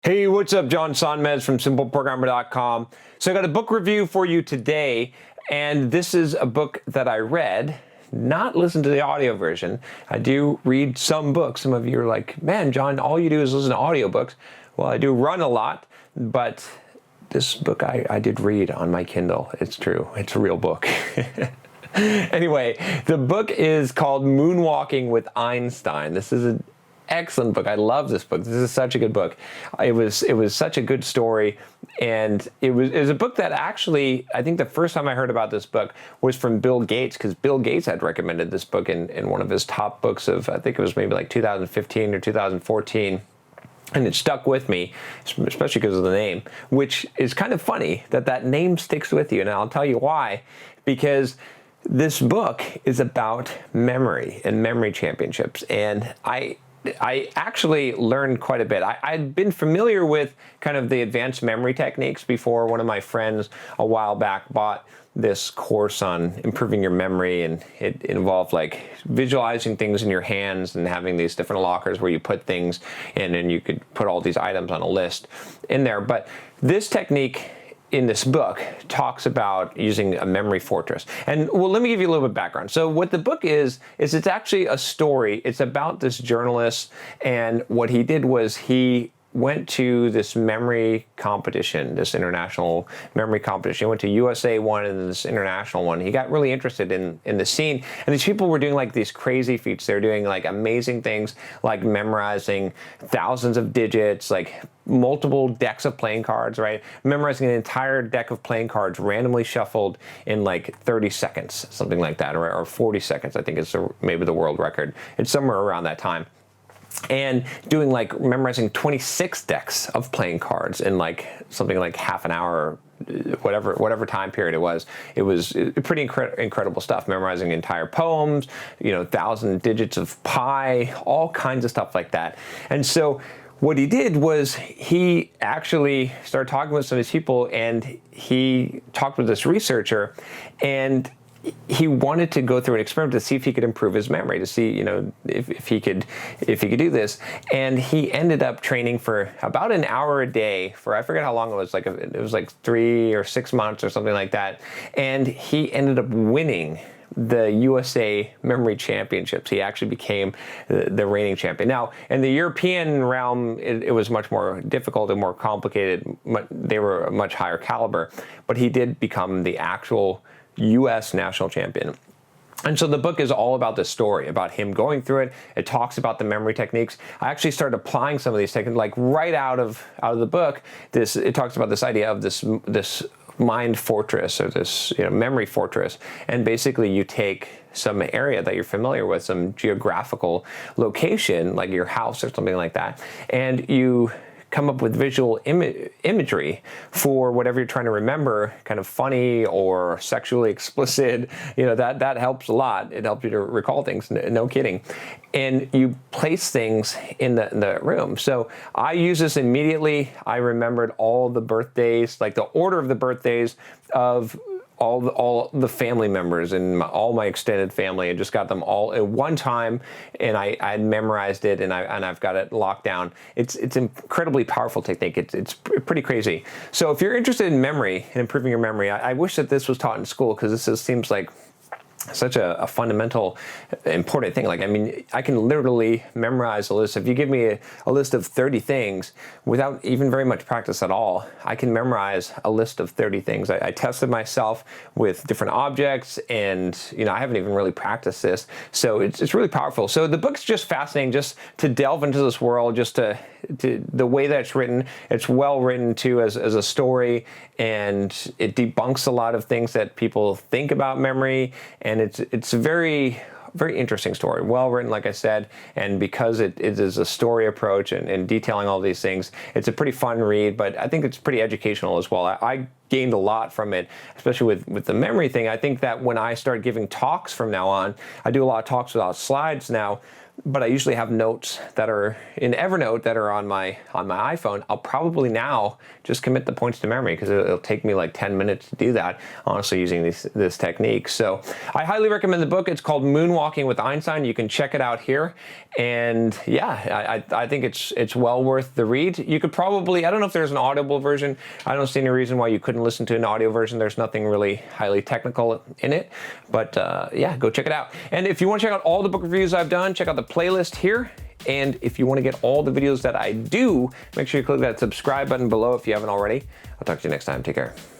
Hey, what's up? John Sonmez from simpleprogrammer.com. So I got a book review for you today, and this is a book that I read, not listened to the audio version. I do read some books. Some of you are like, man, John, all you do is listen to audiobooks. Well, I do run a lot, but this book I did read on my Kindle. It's true. It's a real book. Anyway, the book is called Moonwalking with Einstein. This is an excellent book. I love this book. This is such a good book. It was such a good story, and it was a book that actually, I think the first time I heard about this book was from Bill Gates, because Bill Gates had recommended this book in one of his top books of, I think it was maybe like 2015 or 2014. And it stuck with me, especially because of the name, which is kind of funny that name sticks with you. And I'll tell you why. Because this book is about memory and memory championships. And I actually learned quite a bit. I'd been familiar with kind of the advanced memory techniques before. One of my friends a while back bought this course on improving your memory, and it involved like visualizing things in your hands and having these different lockers where you put things in, and you could put all these items on a list in there. But this technique in this book talks about using a memory fortress. And well, let me give you a little bit of background. So what the book is it's actually a story. It's about this journalist, and what he did was he went to this memory competition, this international memory competition. He went to USA one and this international one. He got really interested in the scene, and these people were doing like these crazy feats. They were doing like amazing things, like memorizing thousands of digits, like multiple decks of playing cards, right? Memorizing an entire deck of playing cards randomly shuffled in like 30 seconds, something like that, or 40 seconds, I think is maybe the world record. It's somewhere around that time. And doing like memorizing 26 decks of playing cards in like something like half an hour, whatever time period it was. It was pretty incredible stuff. Memorizing entire poems, 1,000 digits of pi, all kinds of stuff like that. And so what he did was he actually started talking with some of these people, and he talked with this researcher, and he wanted to go through an experiment to see if he could improve his memory, to see, if he could do this. And he ended up training for about an hour a day for, I forget how long it was, it was like 3 or 6 months or something like that. And he ended up winning the USA Memory Championships. He actually became the reigning champion. Now, in the European realm, it was much more difficult and more complicated. They were a much higher caliber, but he did become the actual U.S. national champion. And so the book is all about this story, about him going through it. It talks about the memory techniques. I actually started applying some of these techniques, like right out of the book. It talks about this idea of this mind fortress, or this memory fortress, and basically you take some area that you're familiar with, some geographical location, like your house or something like that, and you come up with visual imagery for whatever you're trying to remember, kind of funny or sexually explicit. That helps a lot. It helps you to recall things, no kidding. And you place things in the room. So I use this immediately. I remembered all the birthdays, like the order of the birthdays of all the family members and all my extended family. I just got them all at one time, and I had memorized it, and I've got it locked down. It's incredibly powerful technique. It's pretty crazy. So if you're interested in memory and improving your memory, I wish that this was taught in school, because this seems like such a fundamental, important thing. Like, I mean, I can literally memorize a list. If you give me a list of 30 things without even very much practice at all, I can memorize a list of 30 things. I tested myself with different objects, and I haven't even really practiced this. So it's really powerful. So the book's just fascinating, just to delve into this world, just to the way that it's written. It's well written too, as a story, and it debunks a lot of things that people think about memory. And it's a very, very interesting story, well written, like I said, and because it is a story approach and detailing all these things, it's a pretty fun read, but I think it's pretty educational as well. I gained a lot from it, especially with the memory thing. I think that when I start giving talks from now on, I do a lot of talks without slides now. but I usually have notes that are in Evernote that are on my iPhone. I'll probably now just commit the points to memory because it'll take me like 10 minutes to do that, honestly, using this technique. So I highly recommend the book. It's called Moonwalking with Einstein. You can check it out here. And yeah, I think it's well worth the read. You could probably, I don't know if there's an Audible version. I don't see any reason why you couldn't listen to an audio version. There's nothing really highly technical in it. But yeah, go check it out. And if you want to check out all the book reviews I've done, check out the playlist here. And if you want to get all the videos that I do, make sure you click that subscribe button below if you haven't already. I'll talk to you next time. Take care.